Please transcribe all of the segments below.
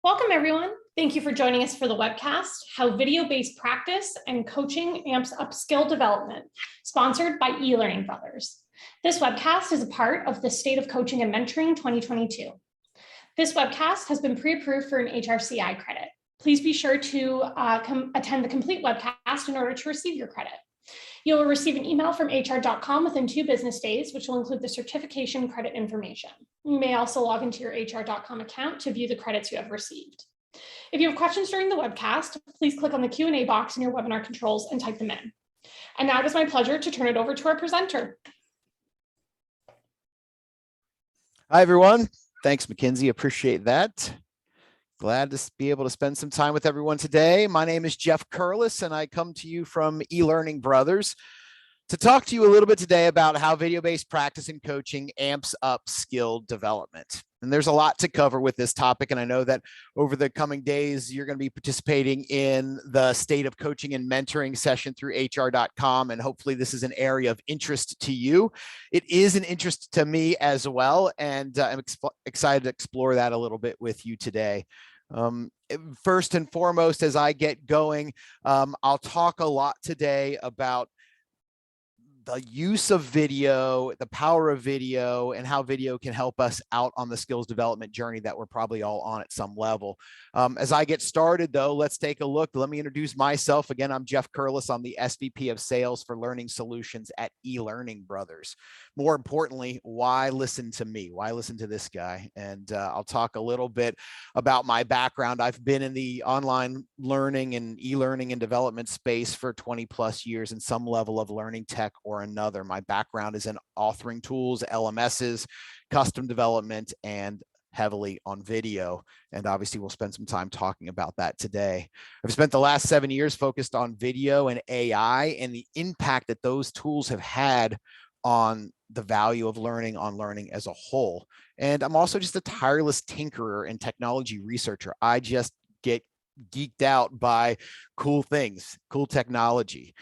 Welcome, everyone. Thank you for joining us for the webcast, How Video-Based Practice and Coaching Amps Up Skill Development, sponsored by eLearning Brothers. This webcast is a part of the State of Coaching and Mentoring 2022. This webcast has been pre-approved for an HRCI credit. Please be sure to attend the complete webcast in order to receive your credit. You will receive an email from hr.com within 2 business days, which will include the certification credit information. You may also log into your hr.com account to view the credits you have received. If you have questions during the webcast, please click on the Q&A box in your webinar controls and type them in. And now it is my pleasure to turn it over to our presenter. Hi, everyone. Thanks, Mackenzie. Appreciate that. Glad to be able to spend some time with everyone today. My name is Jeff Curlis, and I come to you from eLearning Brothers to talk to you a little bit today about how video-based practice and coaching amps up skill development. And there's a lot to cover with this topic, and I know that over the coming days, you're going to be participating in the State of Coaching and Mentoring session through hr.com, and hopefully this is an area of interest to you. It is an interest to me as well, and I'm excited to explore that a little bit with you today. First and foremost, as I get going, I'll talk a lot today about the use of video, the power of video, and how video can help us out on the skills development journey that we're probably all on at some level. As I get started, though, let's take a look. Let me introduce myself. Again, I'm Jeff Curlis. I'm the SVP of Sales for Learning Solutions at eLearning Brothers. More importantly, why listen to me? Why listen to this guy? And I'll talk a little bit about my background. I've been in the online learning and e-learning and development space for 20 plus years in some level of learning tech or another. My background is in authoring tools, LMSs, custom development, and heavily on video. And obviously we'll spend some time talking about that today. I've spent the last 7 years focused on video and AI and the impact that those tools have had on the value of learning, on learning as a whole. And I'm also just a tireless tinkerer and technology researcher. I just get geeked out by cool things, cool technology.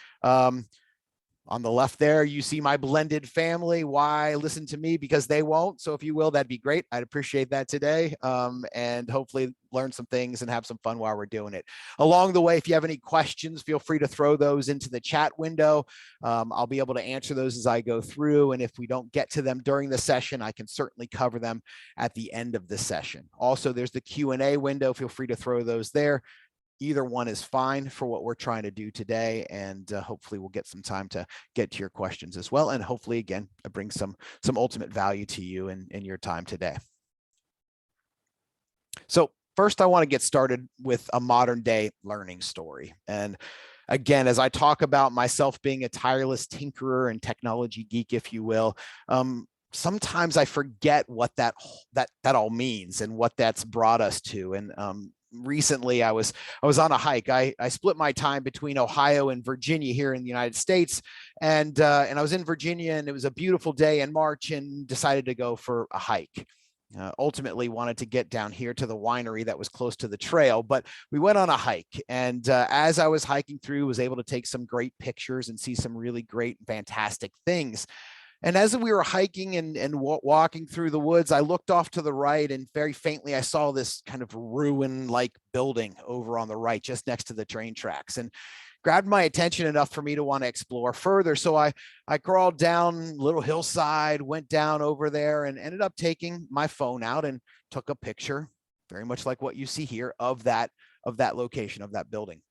On the left there, you see my blended family. Why listen to me? Because they won't. So if you will, that'd be great. I'd appreciate that today. And hopefully learn some things and have some fun while we're doing it. Along the way, if you have any questions, feel free to throw those into the chat window. I'll be able to answer those as I go through. And if we don't get to them during the session, I can certainly cover them at the end of the session. Also, there's the Q&A window. Feel free to throw those there. Either one is fine for what we're trying to do today, and hopefully we'll get some time to get to your questions as well, and hopefully again bring some ultimate value to you in your time today. So first, I want to get started with a modern day learning story. And again, as I talk about myself being a tireless tinkerer and technology geek, if you will, sometimes I forget what that all means and what that's brought us to. And recently I was on a hike. I split my time between Ohio and Virginia here in the United States. And I was in Virginia, and it was a beautiful day in March, and decided to go for a hike. Ultimately wanted to get down here to the winery that was close to the trail, but we went on a hike. And as I was hiking through, was able to take some great pictures and see some really great, fantastic things. And as we were hiking and walking through the woods, I looked off to the right, and very faintly, I saw this kind of ruin-like building over on the right, just next to the train tracks, and grabbed my attention enough for me to want to explore further. So I crawled down a little hillside, went down over there, and ended up taking my phone out and took a picture, very much like what you see here, of that location, of that building.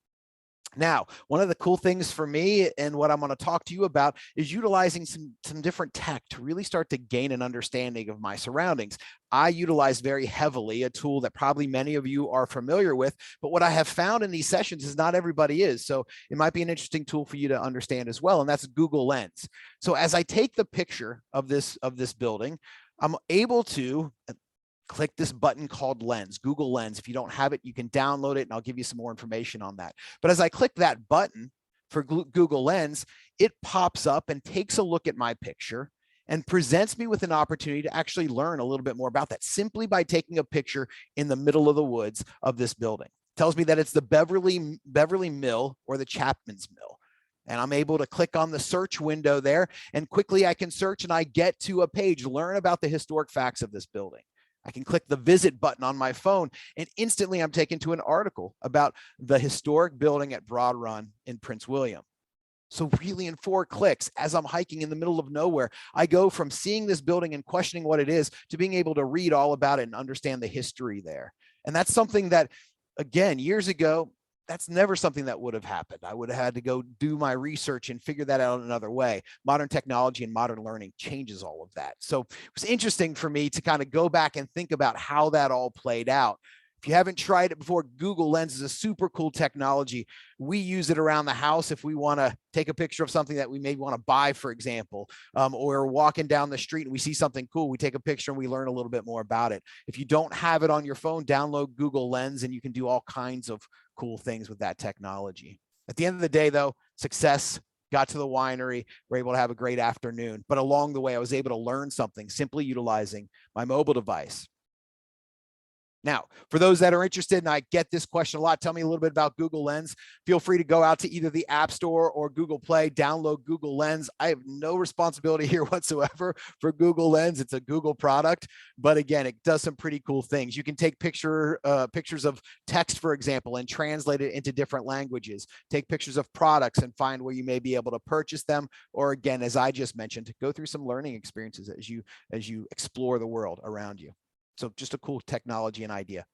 Now, one of the cool things for me, and what I'm going to talk to you about, is utilizing some different tech to really start to gain an understanding of my surroundings. I utilize very heavily a tool that probably many of you are familiar with, but what I have found in these sessions is not everybody is. So it might be an interesting tool for you to understand as well, and that's Google Lens. So as I take the picture of this building, I'm able to click this button called Lens, Google Lens. If you don't have it, you can download it, and I'll give you some more information on that. But as I click that button for Google Lens, it pops up and takes a look at my picture and presents me with an opportunity to actually learn a little bit more about that simply by taking a picture in the middle of the woods of this building. It tells me that it's the Beverly Mill or the Chapman's Mill. And I'm able to click on the search window there, and quickly I can search, and I get to a page, learn about the historic facts of this building. I can click the visit button on my phone and instantly I'm taken to an article about the historic building at Broad Run in Prince William. So really in 4 clicks, as I'm hiking in the middle of nowhere, I go from seeing this building and questioning what it is to being able to read all about it and understand the history there. And that's something that, again, years ago, that's never something that would have happened. I would have had to go do my research and figure that out another way. Modern technology and modern learning changes all of that. So it was interesting for me to kind of go back and think about how that all played out. If you haven't tried it before, Google Lens is a super cool technology. We use it around the house if we want to take a picture of something that we maybe want to buy, for example, or walking down the street and we see something cool. We take a picture and we learn a little bit more about it. If you don't have it on your phone, download Google Lens and you can do all kinds of cool things with that technology. At the end of the day, though, success. Got to the winery, we're able to have a great afternoon. But along the way, I was able to learn something simply utilizing my mobile device. Now, for those that are interested, and I get this question a lot, tell me a little bit about Google Lens. Feel free to go out to either the App Store or Google Play, download Google Lens. I have no responsibility here whatsoever for Google Lens. It's a Google product, but again, it does some pretty cool things. You can take pictures of text, for example, and translate it into different languages. Take pictures of products and find where you may be able to purchase them. Or again, as I just mentioned, go through some learning experiences as you explore the world around you. So just a cool technology and idea.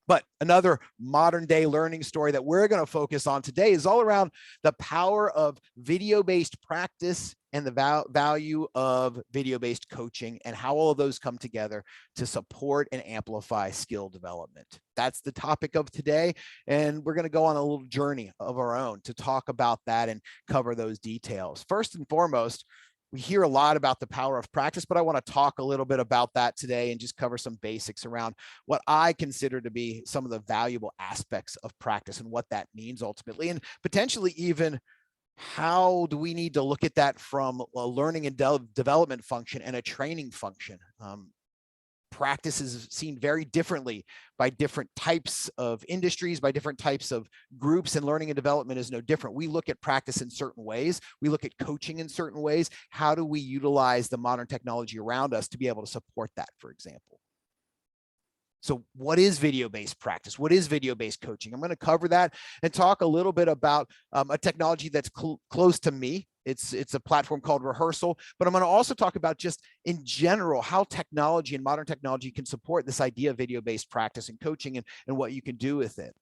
But another modern day learning story that we're going to focus on today is all around the power of video-based practice and the value of video-based coaching and how all of those come together to support and amplify skill development. That's the topic of today. And we're going to go on a little journey of our own to talk about that and cover those details. First and foremost, we hear a lot about the power of practice, but I want to talk a little bit about that today and just cover some basics around what I consider to be some of the valuable aspects of practice and what that means ultimately, and potentially even how do we need to look at that from a learning and development function and a training function. Practice is seen very differently by different types of industries, by different types of groups, and learning and development is no different. We look at practice in certain ways. We look at coaching in certain ways. How do we utilize the modern technology around us to be able to support that, for example? So what is video-based practice? What is video-based coaching? I'm going to cover that and talk a little bit about a technology that's close to me. It's a platform called Rehearsal, but I'm going to also talk about just in general how technology and modern technology can support this idea of video-based practice and coaching and what you can do with it.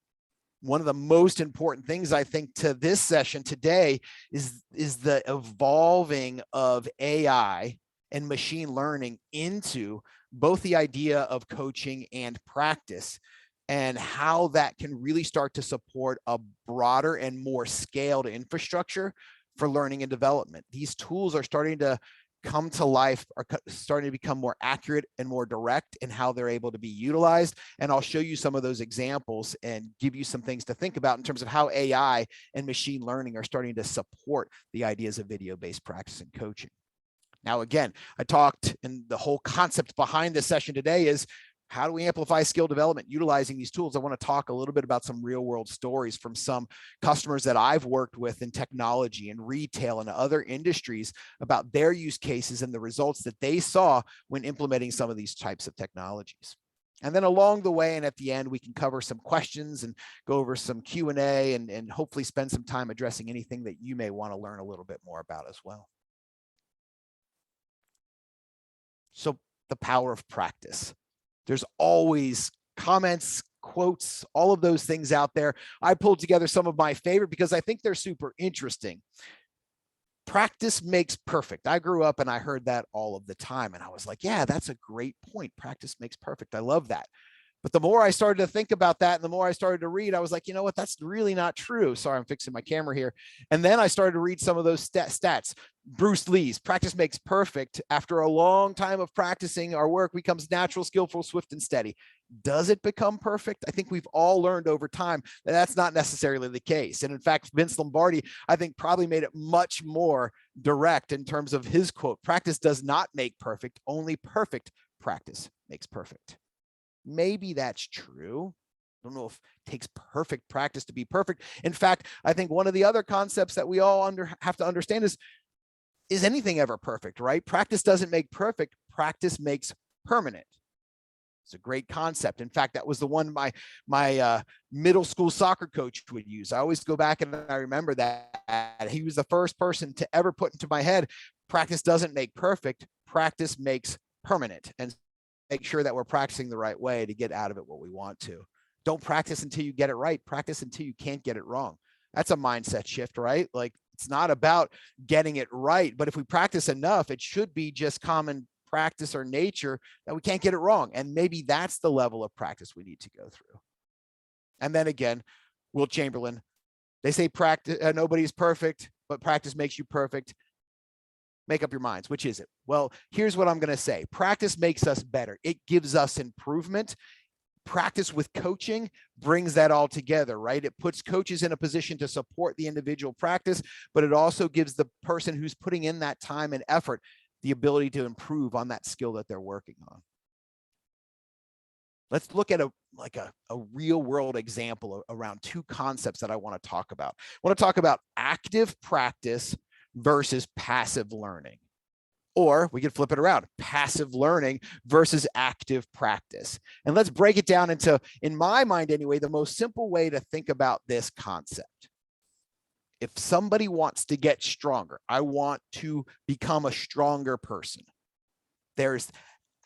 One of the most important things I think to this session today is the evolving of AI and machine learning into both the idea of coaching and practice, and how that can really start to support a broader and more scaled infrastructure for learning and development. These tools are starting to come to life, are starting to become more accurate and more direct in how they're able to be utilized. And I'll show you some of those examples and give you some things to think about in terms of how AI and machine learning are starting to support the ideas of video-based practice and coaching. Now, again, I talked, and the whole concept behind this session today is how do we amplify skill development utilizing these tools? I want to talk a little bit about some real world stories from some customers that I've worked with in technology and retail and other industries about their use cases and the results that they saw when implementing some of these types of technologies. And then along the way and at the end, we can cover some questions and go over some Q&A and hopefully spend some time addressing anything that you may want to learn a little bit more about as well. So the power of practice. There's always comments, quotes, all of those things out there. I pulled together some of my favorite because I think they're super interesting. Practice makes perfect. I grew up and I heard that all of the time. And I was like, yeah, that's a great point. Practice makes perfect. I love that. But the more I started to think about that and the more I started to read, I was like, you know what, that's really not true. Sorry, I'm fixing my camera here. And then I started to read some of those stats. Bruce Lee's practice makes perfect. After a long time of practicing, our work becomes natural, skillful, swift, and steady. Does it become perfect? I think we've all learned over time that that's not necessarily the case. And in fact, Vince Lombardi, I think, probably made it much more direct in terms of his quote: practice does not make perfect, only perfect practice makes perfect. Maybe that's true. I don't know if it takes perfect practice to be perfect. In fact, I think one of the other concepts that we all have to understand is anything ever perfect, right? Practice doesn't make perfect. Practice makes permanent. It's a great concept. In fact, that was the one my middle school soccer coach would use. I always go back and I remember that he was the first person to ever put into my head, practice doesn't make perfect, practice makes permanent, and make sure that we're practicing the right way to get out of it what we want to. Don't practice until you get it right. Practice until you can't get it wrong. That's a mindset shift, right? Like, it's not about getting it right, but if we practice enough, it should be just common practice or nature that we can't get it wrong. And maybe that's the level of practice we need to go through. And then again, Will Chamberlain, they say practice, nobody's perfect, but practice makes you perfect. Make up your minds. Which is it? Well, here's what I'm going to say. Practice makes us better. It gives us improvement. Practice with coaching brings that all together, right? It puts coaches in a position to support the individual practice, but it also gives the person who's putting in that time and effort the ability to improve on that skill that they're working on. Let's look at a real world example around two concepts that I want to talk about. I want to talk about active practice versus passive learning. Or we could flip it around, passive learning versus active practice. And let's break it down into, in my mind anyway, the most simple way to think about this concept. If somebody wants to get stronger, I want to become a stronger person. There's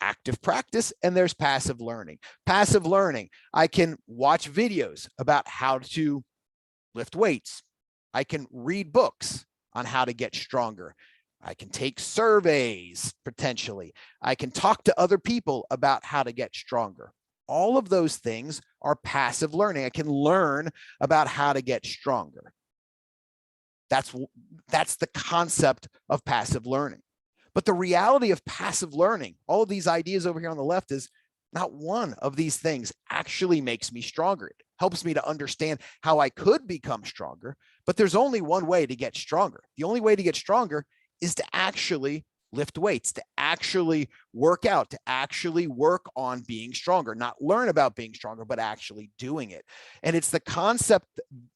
active practice and there's passive learning. Passive learning, I can watch videos about how to lift weights. I can read books on how to get stronger. I can take surveys potentially. I can talk to other people about how to get stronger. All of those things are passive learning. I can learn about how to get stronger. That's the concept of passive learning. But the reality of passive learning, all of these ideas over here on the left, is not one of these things actually makes me stronger. It helps me to understand how I could become stronger, but there's only one way to get stronger. The only way to get stronger is to actually lift weights, to actually work out, to actually work on being stronger, not learn about being stronger, but actually doing it. And it's the concept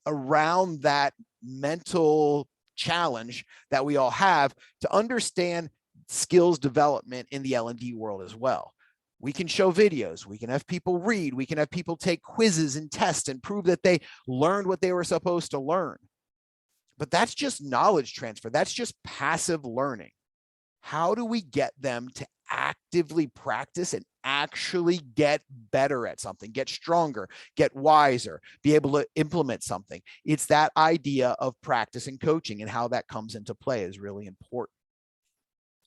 around that mental challenge that we all have to understand skills development in the L&D world as well. We can show videos, we can have people read, we can have people take quizzes and tests and prove that they learned what they were supposed to learn. But that's just knowledge transfer. That's just passive learning. How do we get them to actively practice and actually get better at something, get stronger, get wiser, be able to implement something? It's that idea of practice and coaching, and how that comes into play is really important.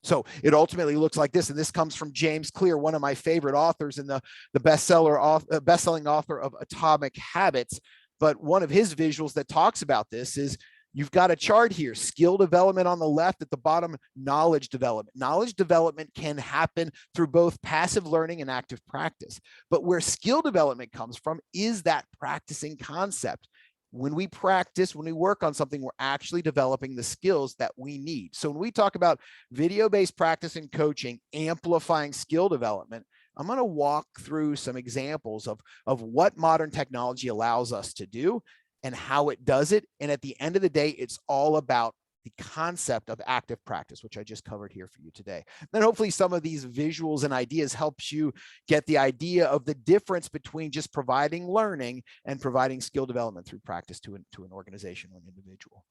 So it ultimately looks like this, and this comes from James Clear, one of my favorite authors and the best-selling author of Atomic Habits. But one of his visuals that talks about this is, you've got a chart here, skill development on the left, at the bottom, knowledge development. Knowledge development can happen through both passive learning and active practice. But where skill development comes from is that practicing concept. When we practice, when we work on something, we're actually developing the skills that we need. So when we talk about video-based practice and coaching, amplifying skill development, I'm going to walk through some examples of what modern technology allows us to do and how it does it. And at the end of the day, it's all about the concept of active practice, which I just covered here for you today. Then hopefully some of these visuals and ideas helps you get the idea of the difference between just providing learning and providing skill development through practice to an organization or an individual.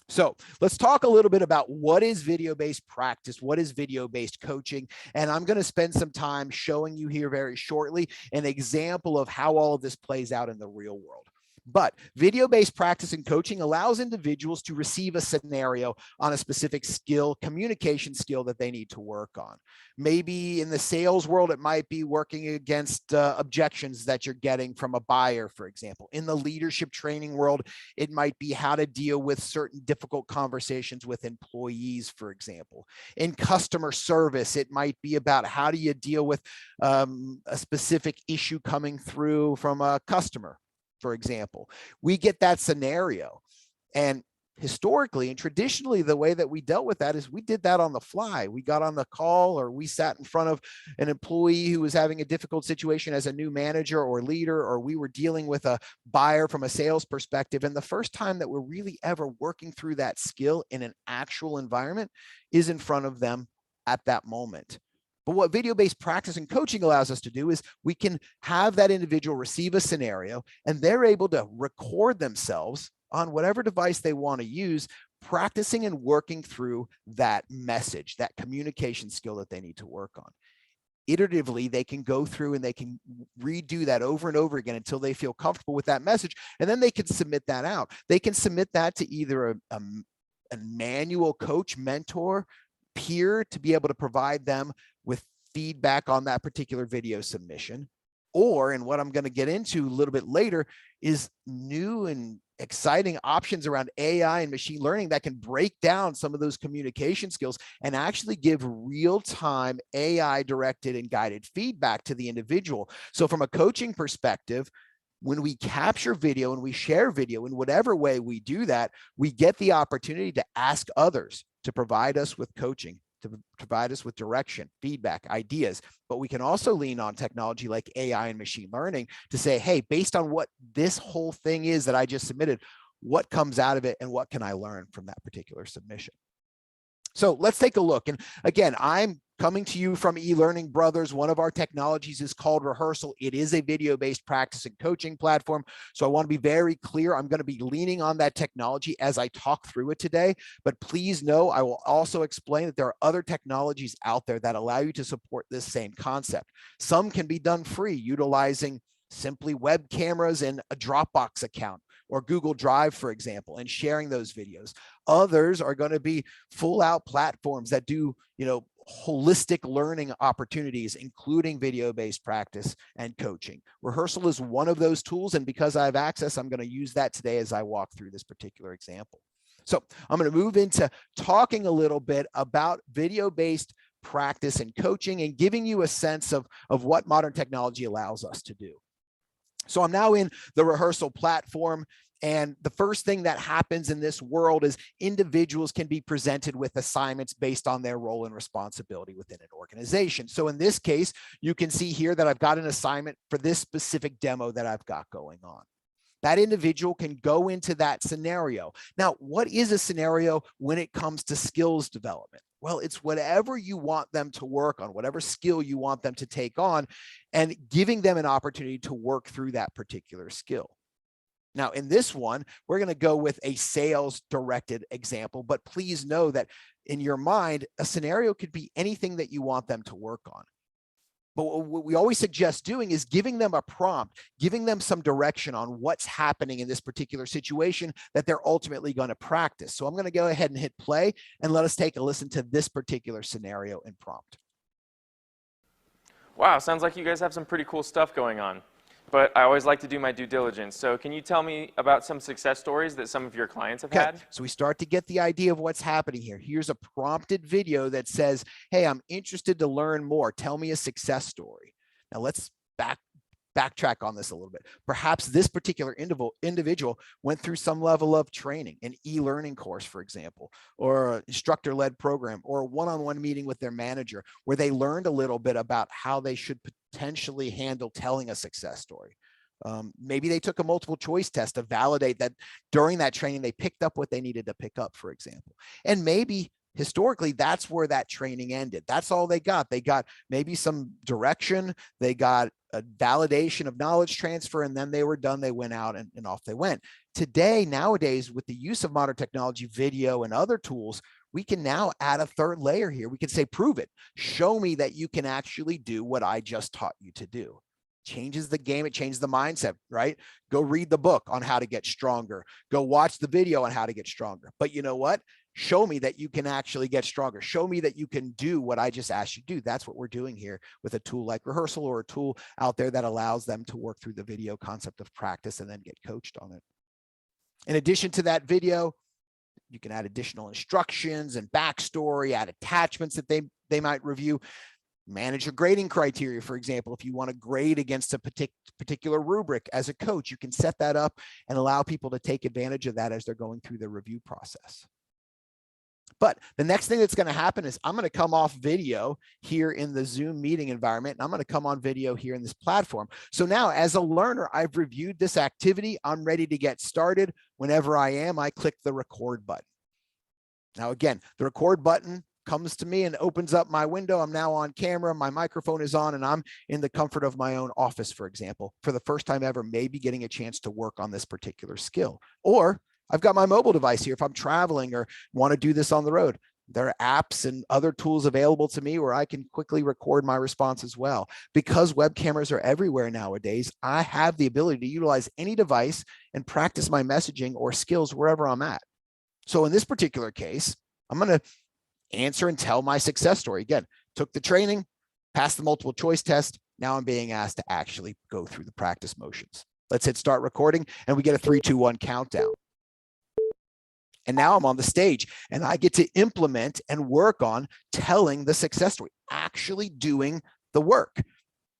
So let's talk a little bit about what is video-based practice, what is video-based coaching, and I'm going to spend some time showing you here very shortly an example of how all of this plays out in the real world. But video-based practice and coaching allows individuals to receive a scenario on a specific skill, communication skill that they need to work on. Maybe in the sales world, it might be working against objections that you're getting from a buyer, for example. In the leadership training world, it might be how to deal with certain difficult conversations with employees, for example. In customer service, it might be about how do you deal with a specific issue coming through from a customer, for example. We get that scenario, and historically and traditionally, the way that we dealt with that is we did that on the fly. We got on the call, or we sat in front of an employee who was having a difficult situation as a new manager or leader, or we were dealing with a buyer from a sales perspective. And the first time that we're really ever working through that skill in an actual environment is in front of them at that moment. But what video-based practice and coaching allows us to do is we can have that individual receive a scenario and they're able to record themselves on whatever device they want to use, practicing and working through that message, that communication skill that they need to work on. Iteratively, they can go through and they can redo that over and over again until they feel comfortable with that message. And then they can submit that out. They can submit that to either a manual coach, mentor, peer to be able to provide them with feedback on that particular video submission. Or, and what I'm going to get into a little bit later, is new and exciting options around AI and machine learning that can break down some of those communication skills and actually give real-time AI directed and guided feedback to the individual. So from a coaching perspective, when we capture video and we share video in whatever way we do that, we get the opportunity to ask others to provide us with coaching, to provide us with direction, feedback, ideas. But we can also lean on technology like AI and machine learning to say, hey, based on what this whole thing is that I just submitted, what comes out of it and what can I learn from that particular submission? So let's take a look. And again, I'm coming to you from eLearning Brothers. One of our technologies is called Rehearsal. It is a video-based practice and coaching platform. So I want to be very clear. I'm going to be leaning on that technology as I talk through it today. But please know, I will also explain that there are other technologies out there that allow you to support this same concept. Some can be done free, utilizing simply web cameras and a Dropbox account, or Google Drive, for example, and sharing those videos. Others are going to be full out platforms that do, holistic learning opportunities, including video-based practice and coaching. Rehearsal is one of those tools, and because I have access, I'm going to use that today as I walk through this particular example. So I'm going to move into talking a little bit about video-based practice and coaching and giving you a sense of what modern technology allows us to do. So I'm now in the Rehearsal platform, and the first thing that happens in this world is individuals can be presented with assignments based on their role and responsibility within an organization. So in this case, you can see here that I've got an assignment for this specific demo that I've got going on. That individual can go into that scenario. Now, what is a scenario when it comes to skills development? Well, it's whatever you want them to work on, whatever skill you want them to take on, and giving them an opportunity to work through that particular skill. Now, in this one, we're going to go with a sales-directed example, but please know that in your mind, a scenario could be anything that you want them to work on. But what we always suggest doing is giving them a prompt, giving them some direction on what's happening in this particular situation that they're ultimately going to practice. So I'm going to go ahead and hit play and let us take a listen to this particular scenario and prompt. Wow, sounds like you guys have some pretty cool stuff going on. But I always like to do my due diligence. So can you tell me about some success stories that some of your clients have had? So we start to get the idea of what's happening here. Here's a prompted video that says, hey, I'm interested to learn more. Tell me a success story. Now let's backtrack on this a little bit. Perhaps this particular individual went through some level of training, an e-learning course, for example, or an instructor-led program, or a one-on-one meeting with their manager, where they learned a little bit about how they should potentially handle telling a success story. Maybe they took a multiple choice test to validate that during that training, they picked up what they needed to pick up, for example. And maybe historically, that's where that training ended. That's all they got. They got maybe some direction, they got a validation of knowledge transfer, and then they were done. They went out and off they went. Today, nowadays, with the use of modern technology, video, and other tools, we can now add a third layer here. We can say, prove it. Show me that you can actually do what I just taught you to do. Changes the game. It changes the mindset, right? Go read the book on how to get stronger. Go watch the video on how to get stronger. But you know what? Show me that you can actually get stronger. Show me that you can do what I just asked you to do. That's what we're doing here with a tool like Rehearsal, or a tool out there that allows them to work through the video concept of practice and then get coached on it. In addition to that video, you can add additional instructions and backstory, add attachments that they might review. Manage your grading criteria, for example. If you want to grade against a particular rubric as a coach, you can set that up and allow people to take advantage of that as they're going through the review process. But the next thing that's going to happen is I'm going to come off video here in the Zoom meeting environment, and I'm going to come on video here in this platform. So now as a learner, I've reviewed this activity. I'm ready to get started. Whenever I am, I click the record button. Now, again, the record button comes to me and opens up my window. I'm now on camera, my microphone is on, and I'm in the comfort of my own office, for example, for the first time ever, maybe getting a chance to work on this particular skill. Or I've got my mobile device here if I'm traveling or want to do this on the road. There are apps and other tools available to me where I can quickly record my response as well. Because web cameras are everywhere nowadays, I have the ability to utilize any device and practice my messaging or skills wherever I'm at. So in this particular case, I'm going to answer and tell my success story. Again, took the training, passed the multiple choice test. Now I'm being asked to actually go through the practice motions. Let's hit start recording, and we get a 3, 2, 1 countdown. And now I'm on the stage, and I get to implement and work on telling the success story, actually doing the work.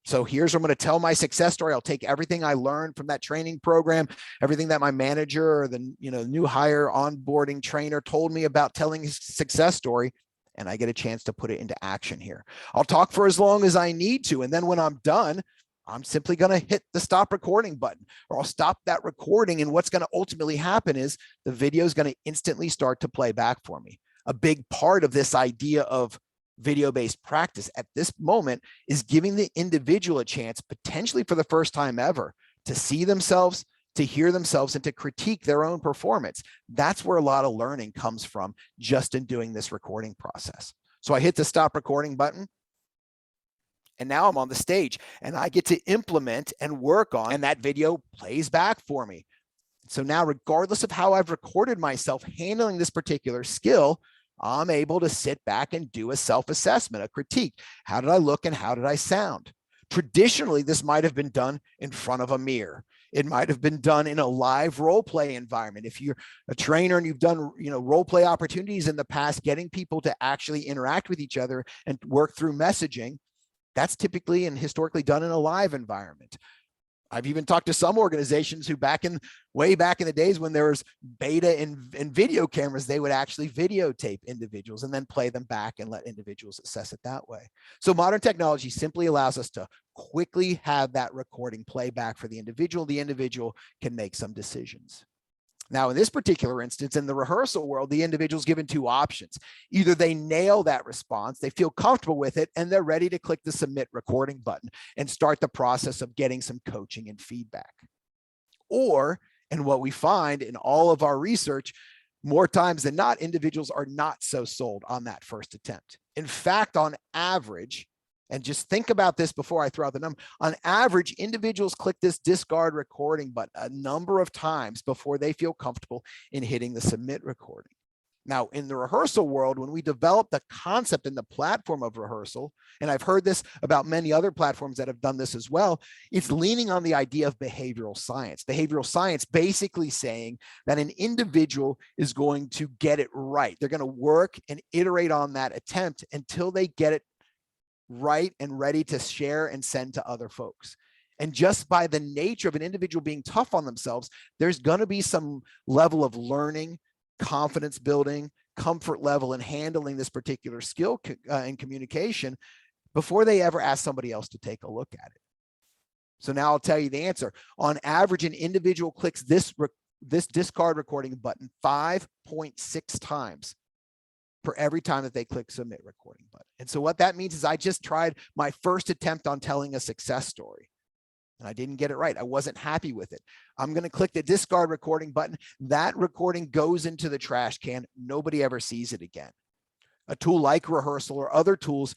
So here's where I'm going to tell my success story. I'll take everything I learned from that training program, everything that my manager or the new hire onboarding trainer told me about telling his success story, and I get a chance to put it into action here. I'll talk for as long as I need to, and then when I'm done, I'm simply going to hit the stop recording button, or I'll stop that recording, and what's going to ultimately happen is the video is going to instantly start to play back for me. A big part of this idea of video-based practice at this moment is giving the individual a chance, potentially for the first time ever, to see themselves, to hear themselves, and to critique their own performance. That's where a lot of learning comes from, just in doing this recording process. So I hit the stop recording button, and now I'm on the stage, and I get to implement and work on, and that video plays back for me. So now, regardless of how I've recorded myself handling this particular skill, I'm able to sit back and do a self-assessment, a critique. How did I look and how did I sound? Traditionally, this might have been done in front of a mirror. It might have been done in a live role play environment. If you're a trainer and you've done role play opportunities in the past, getting people to actually interact with each other and work through messaging, that's typically and historically done in a live environment. I've even talked to some organizations who way back in the days when there was beta and video cameras, they would actually videotape individuals and then play them back and let individuals assess it that way. So modern technology simply allows us to quickly have that recording play back for the individual. The individual can make some decisions. Now, in this particular instance, in the rehearsal world, the individual's given 2 options. Either they nail that response, they feel comfortable with it, and they're ready to click the submit recording button and start the process of getting some coaching and feedback. Or, and what we find in all of our research, more times than not, individuals are not so sold on that first attempt. In fact, on average, and just think about this before I throw out the number, on average, individuals click this discard recording button a number of times before they feel comfortable in hitting the submit recording. Now, in the rehearsal world, when we develop the concept and the platform of rehearsal, and I've heard this about many other platforms that have done this as well, it's leaning on the idea of behavioral science. Behavioral science basically saying that an individual is going to get it right. They're going to work and iterate on that attempt until they get it right and ready to share and send to other folks. And just by the nature of an individual being tough on themselves, there's going to be some level of learning, confidence building, comfort level in handling this particular skill in communication before they ever ask somebody else to take a look at it. So now I'll tell you the answer. On average, an individual clicks this discard recording button 5.6 times for every time that they click submit recording button. And so what that means is I just tried my first attempt on telling a success story, and I didn't get it right. I wasn't happy with it. I'm going to click the discard recording button. That recording goes into the trash can. Nobody ever sees it again. A tool like Rehearsal or other tools,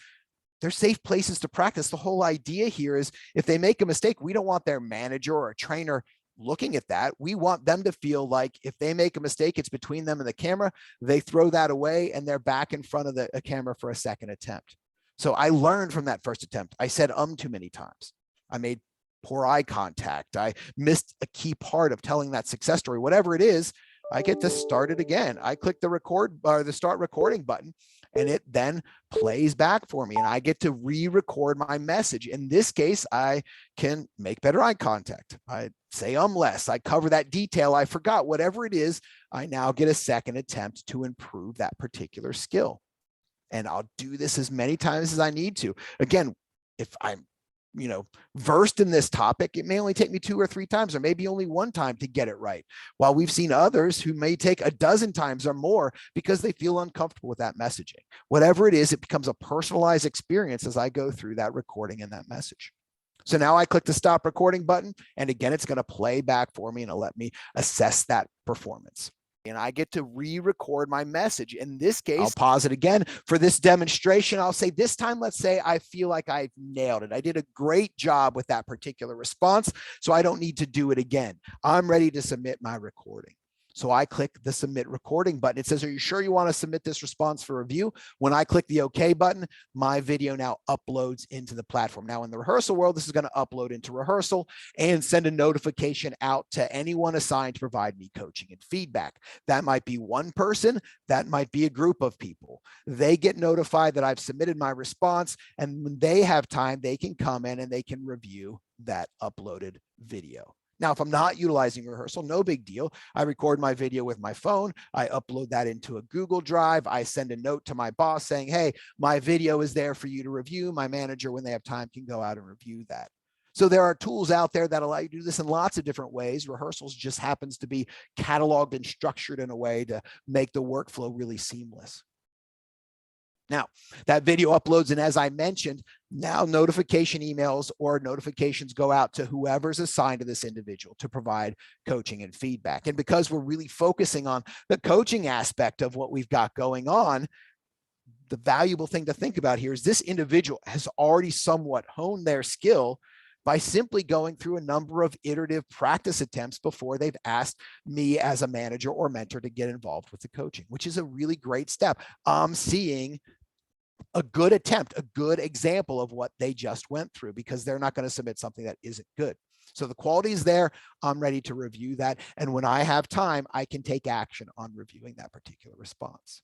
they're safe places to practice. The whole idea here is if they make a mistake, we don't want their manager or a trainer looking at that. We want them to feel like if they make a mistake, it's between them and the camera. They throw that away and they're back in front of the camera for a second attempt. So I learned from that first attempt. I said too many times. I made poor eye contact. I missed a key part of telling that success story. Whatever it is, I get to start it again. I click the record or the start recording button, and it then plays back for me, and I get to re-record my message. In this case, I can make better eye contact. I say less. I cover that detail I forgot. Whatever it is, I now get a second attempt to improve that particular skill. And I'll do this as many times as I need to. Again, if I'm versed in this topic, it may only take me 2 or 3 times, or maybe only 1 time to get it right. While we've seen others who may take a dozen times or more because they feel uncomfortable with that messaging. Whatever it is, it becomes a personalized experience as I go through that recording and that message. So now I click the stop recording button, and again, it's going to play back for me and it'll let me assess that performance. And I get to re-record my message. In this case, I'll pause it again. For this demonstration, I'll say this time, let's say I feel like I've nailed it. I did a great job with that particular response, so I don't need to do it again. I'm ready to submit my recording. So I click the submit recording button. It says, are you sure you want to submit this response for review? When I click the OK button, my video now uploads into the platform. Now in the rehearsal world, this is going to upload into Rehearsal and send a notification out to anyone assigned to provide me coaching and feedback. That might be one person, that might be a group of people. They get notified that I've submitted my response, and when they have time, they can come in and they can review that uploaded video. Now, if I'm not utilizing Rehearsal, no big deal. I record my video with my phone. I upload that into a Google Drive. I send a note to my boss saying, hey, my video is there for you to review. My manager, when they have time, can go out and review that. So there are tools out there that allow you to do this in lots of different ways. Rehearsals just happens to be cataloged and structured in a way to make the workflow really seamless. Now, that video uploads, and as I mentioned, now notification emails or notifications go out to whoever's assigned to this individual to provide coaching and feedback. And because we're really focusing on the coaching aspect of what we've got going on, the valuable thing to think about here is this individual has already somewhat honed their skill by simply going through a number of iterative practice attempts before they've asked me as a manager or mentor to get involved with the coaching, which is a really great step. I'm seeing a good attempt, a good example of what they just went through, because they're not going to submit something that isn't good. So the quality is there. I'm ready to review that. And when I have time, I can take action on reviewing that particular response.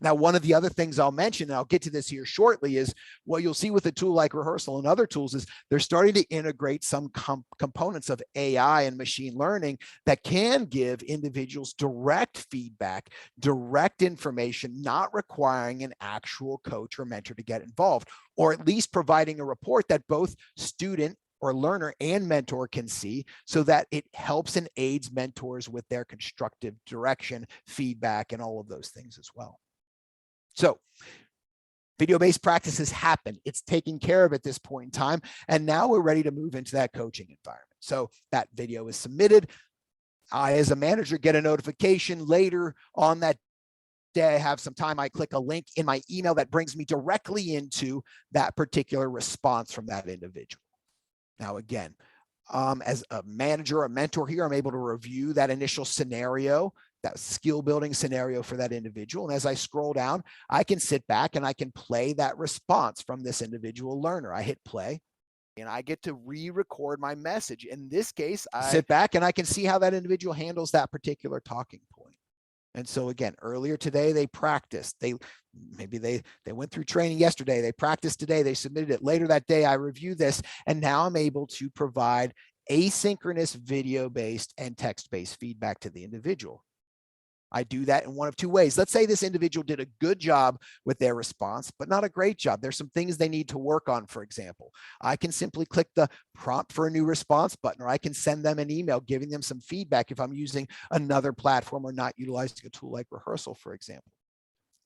Now, one of the other things I'll mention, and I'll get to this here shortly, is what you'll see with a tool like Rehearsal and other tools is they're starting to integrate some components of AI and machine learning that can give individuals direct feedback, direct information, not requiring an actual coach or mentor to get involved, or at least providing a report that both student or learner and mentor can see, so that it helps and aids mentors with their constructive direction, feedback, and all of those things as well. So video-based practice has happened. It's taken care of at this point in time. And now we're ready to move into that coaching environment. So that video is submitted. I, as a manager, get a notification later on that day. I have some time. I click a link in my email that brings me directly into that particular response from that individual. Now, again, as a manager or mentor here, I'm able to review that initial scenario, that skill building scenario for that individual. And as I scroll down, I can sit back and I can play that response from this individual learner. I hit play and I get to re-record my message. In this case, I sit back and I can see how that individual handles that particular talking point. And so again, earlier today, they practiced. Maybe they went through training yesterday. They practiced today. They submitted it later that day. I review this, and now I'm able to provide asynchronous video-based and text-based feedback to the individual. I do that in one of two ways. Let's say this individual did a good job with their response, but not a great job. There's some things they need to work on, for example. I can simply click the prompt for a new response button, or I can send them an email giving them some feedback if I'm using another platform or not utilizing a tool like Rehearsal, for example.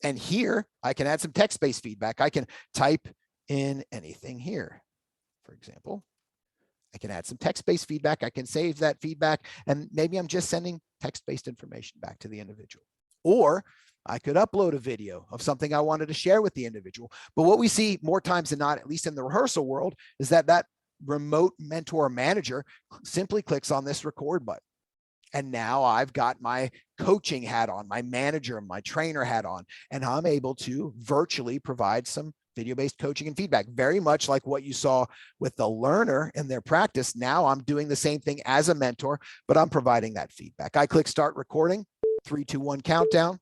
And here, I can add some text-based feedback. I can type in anything here, for example. I can add some text-based feedback. I can save that feedback, and maybe I'm just sending text-based information back to the individual. Or I could upload a video of something I wanted to share with the individual. But what we see more times than not, at least in the rehearsal world, is that that remote mentor or manager simply clicks on this record button. And now I've got my coaching hat on, my manager, my trainer hat on, and I'm able to virtually provide some video-based coaching and feedback, very much like what you saw with the learner in their practice. Now I'm doing the same thing as a mentor, but I'm providing that feedback. I click start recording, 3, 2, 1 countdown.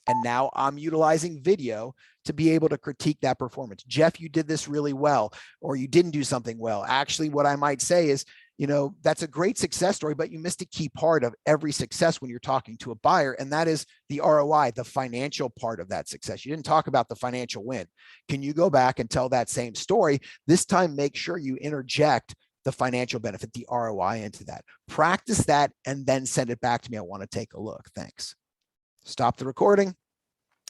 And now I'm utilizing video to be able to critique that performance. Jeff, you did this really well, or you didn't do something well. Actually, what I might say is, that's a great success story, but you missed a key part of every success when you're talking to a buyer, and that is the ROI, the financial part of that success. You didn't talk about the financial win. Can you go back and tell that same story? This time, make sure you interject the financial benefit, the ROI into that. Practice that and then send it back to me. I want to take a look. Thanks. Stop the recording.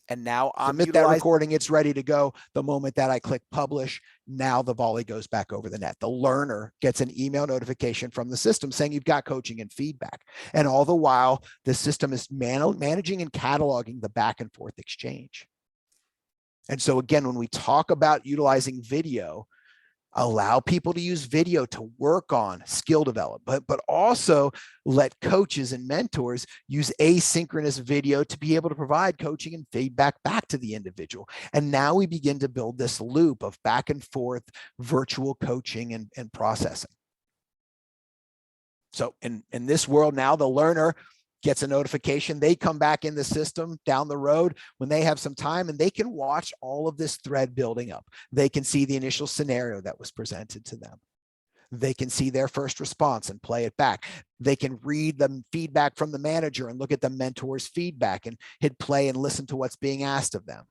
And now I'm submit that recording. It's ready to go. The moment that I click publish, now the volley goes back over the net. The learner gets an email notification from the system saying you've got coaching and feedback. And all the while, the system is managing and cataloging the back and forth exchange. And so again, when we talk about utilizing video, allow people to use video to work on skill development, but also let coaches and mentors use asynchronous video to be able to provide coaching and feedback back to the individual. And now we begin to build this loop of back and forth virtual coaching and processing. So in this world now, the learner gets a notification. They come back in the system down the road when they have some time, and they can watch all of this thread building up. They can see the initial scenario that was presented to them. They can see their first response and play it back. They can read the feedback from the manager and look at the mentor's feedback and hit play and listen to what's being asked of them.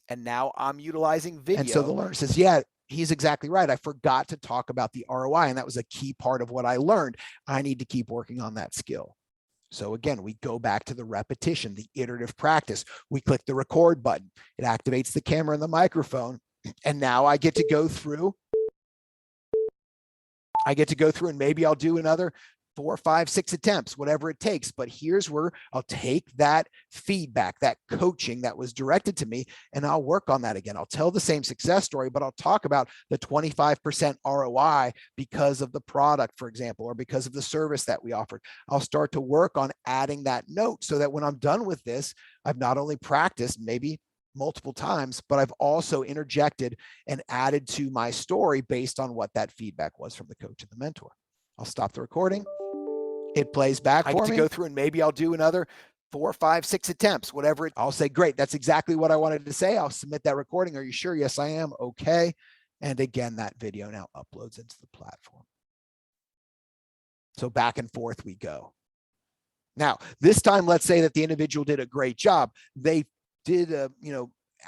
And now I'm utilizing video. And so the learner says, yeah, he's exactly right. I forgot to talk about the ROI, and that was a key part of what I learned. I need to keep working on that skill. So again, we go back to the repetition, the iterative practice. We click the record button. It activates the camera and the microphone. And now I get to go through. And maybe I'll do another 4, 5, 6 attempts, whatever it takes. But here's where I'll take that feedback, that coaching that was directed to me, and I'll work on that again. I'll tell the same success story, but I'll talk about the 25% ROI because of the product, for example, or because of the service that we offered. I'll start to work on adding that note so that when I'm done with this, I've not only practiced maybe multiple times, but I've also interjected and added to my story based on what that feedback was from the coach and the mentor. I'll stop the recording. It plays back for me. I get to go through, and maybe I'll do another 4, 5, 6 attempts, whatever. I'll say, great, that's exactly what I wanted to say. I'll submit that recording. Are you sure? Yes, I am. Okay. And again, that video now uploads into the platform. So back and forth we go. Now, this time, let's say that the individual did a great job. They did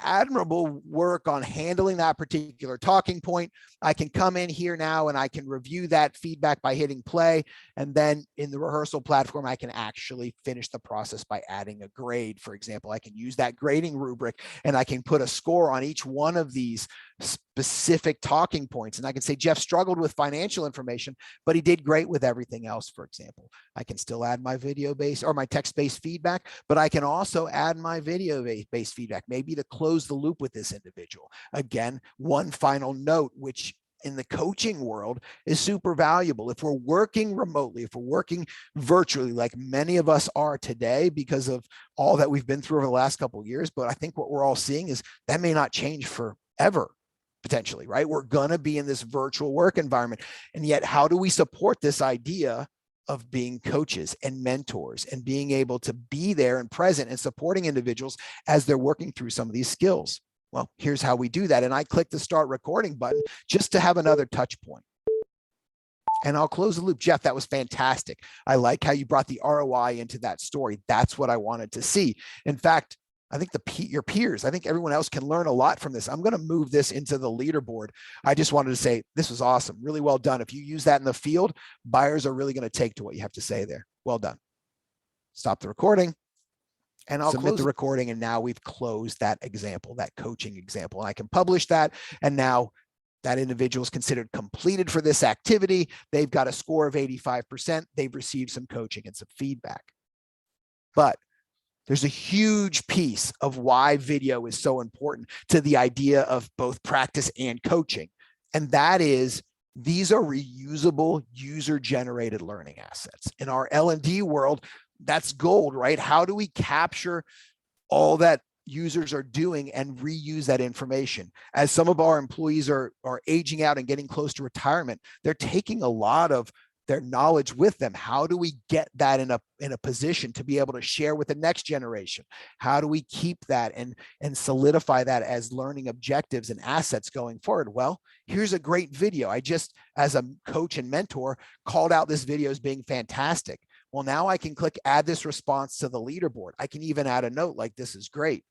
admirable work on handling that particular talking point. I can come in here now and I can review that feedback by hitting play. And then in the rehearsal platform, I can actually finish the process by adding a grade. For example, I can use that grading rubric and I can put a score on each one of these specific talking points. And I can say, Jeff struggled with financial information, but he did great with everything else. For example, I can still add my video-based or my text-based feedback, but I can also add my video-based feedback, maybe to close the loop with this individual. Again, one final note, which in the coaching world is super valuable. If we're working remotely, if we're working virtually, like many of us are today because of all that we've been through over the last couple of years, but I think what we're all seeing is that may not change forever. Potentially, right? We're going to be in this virtual work environment. And yet, how do we support this idea of being coaches and mentors and being able to be there and present and supporting individuals as they're working through some of these skills? Well, here's how we do that. And I click the start recording button just to have another touch point. And I'll close the loop. Jeff, that was fantastic. I like how you brought the ROI into that story. That's what I wanted to see. In fact, I think your peers, I think everyone else can learn a lot from this. I'm going to move this into the leaderboard. I just wanted to say, this was awesome. Really well done. If you use that in the field, buyers are really going to take to what you have to say there. Well done. Stop the recording. And I'll submit the recording. And now we've closed that example, that coaching example. And I can publish that. And now that individual is considered completed for this activity. They've got a score of 85%. They've received some coaching and some feedback. But there's a huge piece of why video is so important to the idea of both practice and coaching. And that is, these are reusable user-generated learning assets. In our L&D world, that's gold, right? How do we capture all that users are doing and reuse that information? As some of our employees are aging out and getting close to retirement, they're taking a lot of their knowledge with them? How do we get that in a position to be able to share with the next generation? How do we keep that and solidify that as learning objectives and assets going forward? Well, here's a great video. I just, as a coach and mentor, called out this video as being fantastic. Well, now I can click add this response to the leaderboard. I can even add a note like this is great.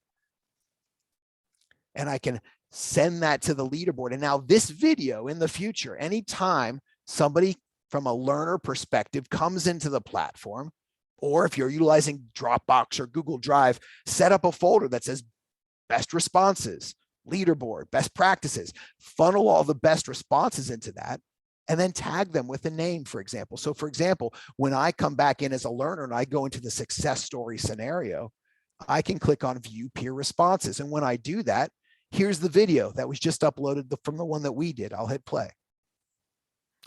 And I can send that to the leaderboard. And now this video in the future, anytime somebody from a learner perspective comes into the platform, or if you're utilizing Dropbox or Google Drive, set up a folder that says best responses, leaderboard, best practices, funnel all the best responses into that, and then tag them with a name, for example. So for example, when I come back in as a learner and I go into the success story scenario, I can click on view peer responses. And when I do that, here's the video that was just uploaded from the one that we did. I'll hit play.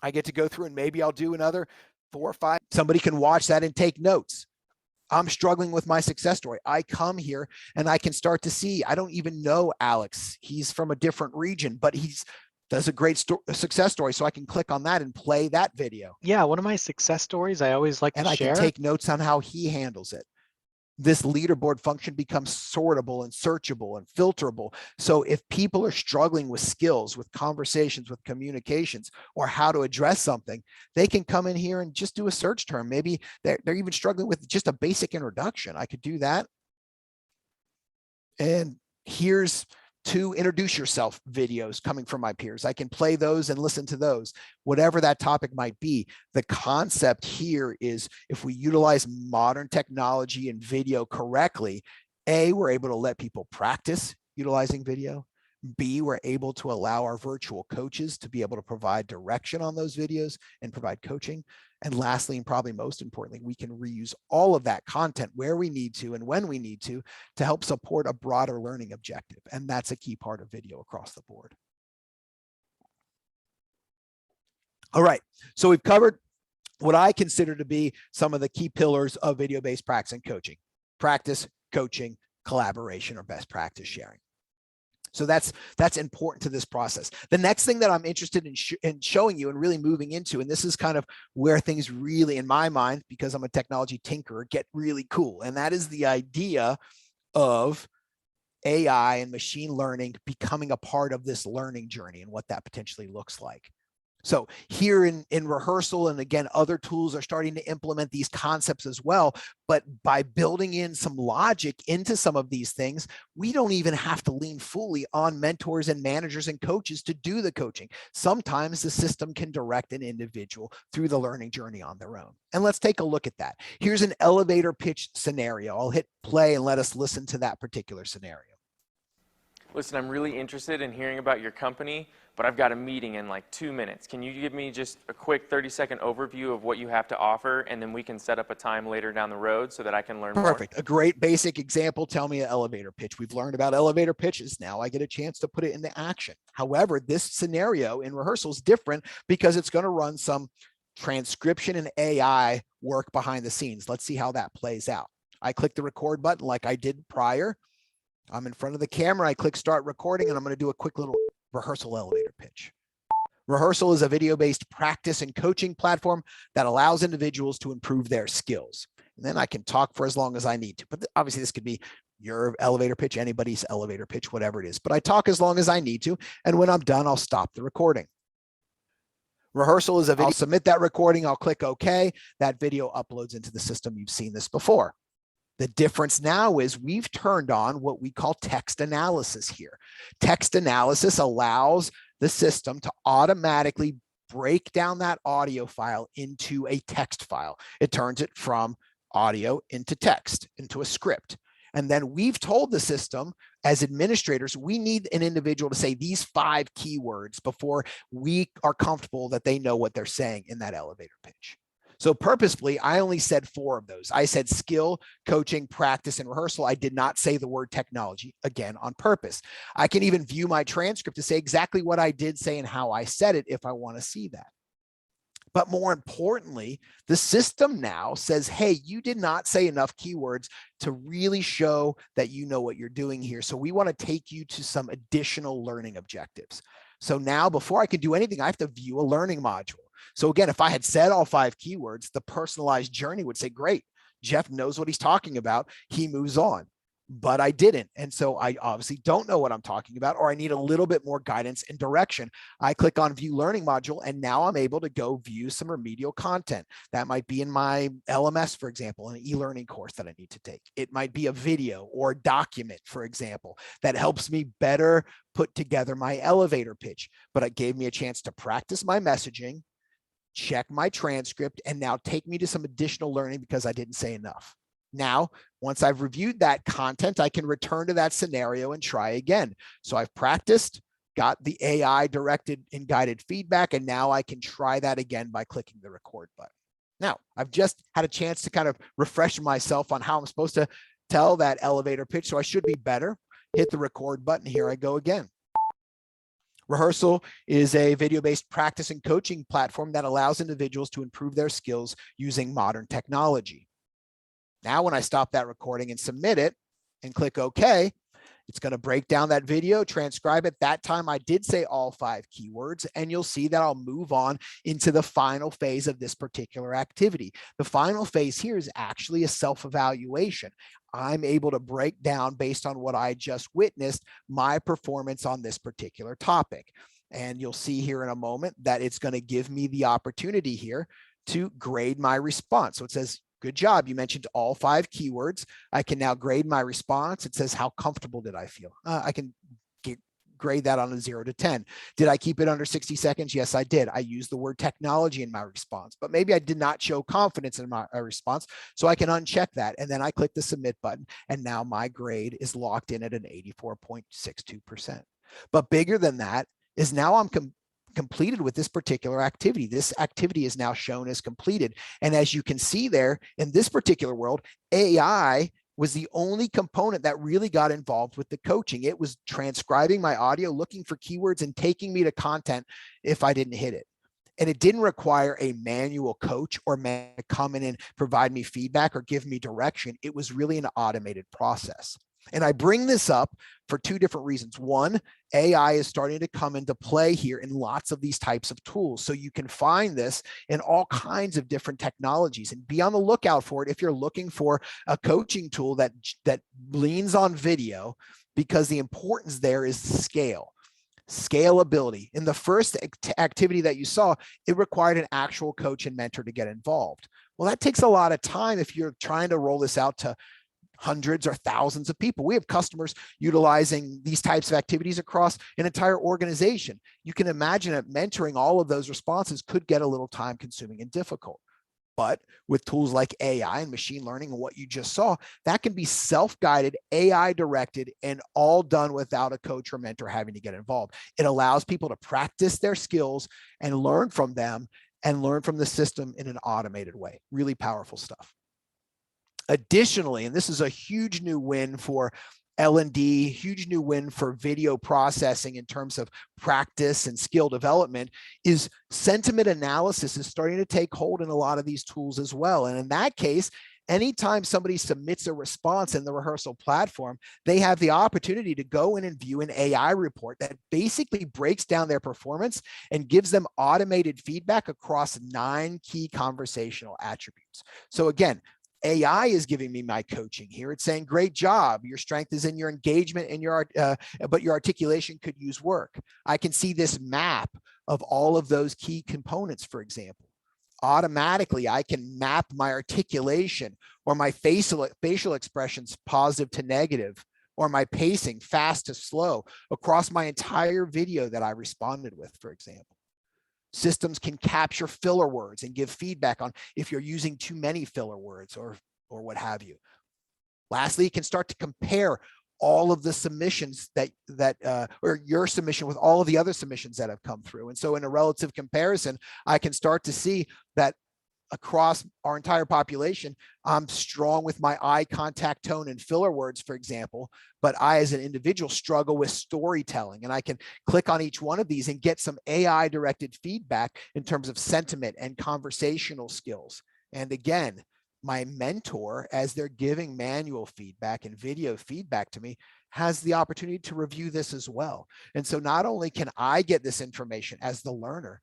I get to go through and maybe I'll do another 4 or 5. Somebody can watch that and take notes. I'm struggling with my success story. I come here and I can start to see, I don't even know Alex. He's from a different region, but does a great success story. So I can click on that and play that video. Yeah, one of my success stories I always like to share. And I can take notes on how he handles it. This leaderboard function becomes sortable and searchable and filterable. So if people are struggling with skills, with conversations, with communications, or how to address something, they can come in here and just do a search term. Maybe they're even struggling with just a basic introduction. I could do that. And here's 2 introduce yourself videos coming from my peers. I can play those and listen to those, whatever that topic might be. The concept here is if we utilize modern technology and video correctly, A, we're able to let people practice utilizing video. B, we're able to allow our virtual coaches to be able to provide direction on those videos and provide coaching. And lastly, and probably most importantly, we can reuse all of that content where we need to and when we need to help support a broader learning objective. And that's a key part of video across the board. All right, so we've covered what I consider to be some of the key pillars of video-based practice and coaching: practice, coaching, collaboration, or best practice sharing. So that's important to this process. The next thing that I'm interested in showing you and really moving into, and this is kind of where things really, in my mind, because I'm a technology tinkerer, get really cool. And that is the idea of AI and machine learning becoming a part of this learning journey and what that potentially looks like. So here in Rehearsal, and again, other tools are starting to implement these concepts as well. But by building in some logic into some of these things, we don't even have to lean fully on mentors and managers and coaches to do the coaching. Sometimes the system can direct an individual through the learning journey on their own. And let's take a look at that. Here's an elevator pitch scenario. I'll hit play and let us listen to that particular scenario. Listen, I'm really interested in hearing about your company, but I've got a meeting in like 2 minutes. Can you give me just a quick 30-second overview of what you have to offer, and then we can set up a time later down the road so that I can learn more? Perfect. A great basic example. Tell me an elevator pitch. We've learned about elevator pitches. Now I get a chance to put it into action. However, this scenario in Rehearsal is different because it's going to run some transcription and AI work behind the scenes. Let's see how that plays out. I click the record button like I did prior. I'm in front of the camera. I click start recording, and I'm going to do a quick little Rehearsal elevator pitch. Rehearsal is a video-based practice and coaching platform that allows individuals to improve their skills. And then I can talk for as long as I need to. But obviously, this could be your elevator pitch, anybody's elevator pitch, whatever it is. But I talk as long as I need to. And when I'm done, I'll stop the recording. Rehearsal is a video. I'll submit that recording. I'll click OK. That video uploads into the system. You've seen this before. The difference now is we've turned on what we call text analysis here. Text analysis allows the system to automatically break down that audio file into a text file. It turns it from audio into text, into a script. And then we've told the system, as administrators, we need an individual to say these 5 keywords before we are comfortable that they know what they're saying in that elevator pitch. So purposefully, I only said 4 of those. I said skill, coaching, practice, and rehearsal. I did not say the word technology, again, on purpose. I can even view my transcript to say exactly what I did say and how I said it if I want to see that. But more importantly, the system now says, hey, you did not say enough keywords to really show that you know what you're doing here. So we want to take you to some additional learning objectives. So now before I can do anything, I have to view a learning module. So again, if I had said all 5 keywords, the personalized journey would say, great, Jeff knows what he's talking about. He moves on. But I didn't. And so I obviously don't know what I'm talking about, or I need a little bit more guidance and direction. I click on View Learning Module, and now I'm able to go view some remedial content. That might be in my LMS, for example, an e-learning course that I need to take. It might be a video or a document, for example, that helps me better put together my elevator pitch. But it gave me a chance to practice my messaging, check my transcript, and now take me to some additional learning because I didn't say enough. Now, once I've reviewed that content, I can return to that scenario and try again. So I've practiced, got the AI directed and guided feedback, and now I can try that again by clicking the record button. Now, I've just had a chance to kind of refresh myself on how I'm supposed to tell that elevator pitch, so I should be better. Hit the record button, here I go again. Rehearsal is a video-based practice and coaching platform that allows individuals to improve their skills using modern technology. Now, when I stop that recording and submit it and click OK, it's going to break down that video, transcribe it. That time I did say all 5 keywords, and you'll see that I'll move on into the final phase of this particular activity. The final phase here is actually a self-evaluation. I'm able to break down, based on what I just witnessed, my performance on this particular topic. And you'll see here in a moment that it's going to give me the opportunity here to grade my response. So it says, good job, you mentioned all 5 keywords. I can now grade my response. It says, how comfortable did I feel? I can grade that on a 0 to 10. Did I keep it under 60 seconds? Yes, I did. I used the word technology in my response, but maybe I did not show confidence in my response. So I can uncheck that. And then I click the submit button. And now my grade is locked in at an 84.62%. But bigger than that is now I'm completed with this particular activity. This activity is now shown as completed. And as you can see there, in this particular world, AI was the only component that really got involved with the coaching. It was transcribing my audio, looking for keywords, and taking me to content if I didn't hit it. And it didn't require a manual coach or man to come in and provide me feedback or give me direction. It was really an automated process. And I bring this up for 2 different reasons. One, AI is starting to come into play here in lots of these types of tools. So you can find this in all kinds of different technologies, and be on the lookout for it if you're looking for a coaching tool that leans on video, because the importance there is scale. Scalability. In the first activity that you saw, it required an actual coach and mentor to get involved. Well, that takes a lot of time if you're trying to roll this out to hundreds or thousands of people. We have customers utilizing these types of activities across an entire organization. You can imagine that mentoring all of those responses could get a little time consuming and difficult. But with tools like AI and machine learning and what you just saw, that can be self-guided, AI directed, and all done without a coach or mentor having to get involved. It allows people to practice their skills and learn from them and learn from the system in an automated way. Really powerful stuff. Additionally, and this is a huge new win for L&D, huge new win for video processing in terms of practice and skill development, is sentiment analysis is starting to take hold in a lot of these tools as well. And in that case, anytime somebody submits a response in the Rehearsal platform, they have the opportunity to go in and view an AI report that basically breaks down their performance and gives them automated feedback across 9 key conversational attributes. So again, AI is giving me my coaching here. It's saying, great job. Your strength is in your engagement and but your articulation could use work. I can see this map of all of those key components, for example. Automatically, I can map my articulation or my facial expressions, positive to negative, or my pacing, fast to slow, across my entire video that I responded with, for example. Systems can capture filler words and give feedback on if you're using too many filler words or what have you. Lastly, it can start to compare all of the submissions or your submission with all of the other submissions that have come through. And so in a relative comparison, I can start to see that across our entire population, I'm strong with my eye contact, tone, and filler words, for example, but I as an individual struggle with storytelling. And I can click on each one of these and get some AI directed feedback in terms of sentiment and conversational skills. And again, my mentor, as they're giving manual feedback and video feedback to me, has the opportunity to review this as well. And so not only can I get this information as the learner,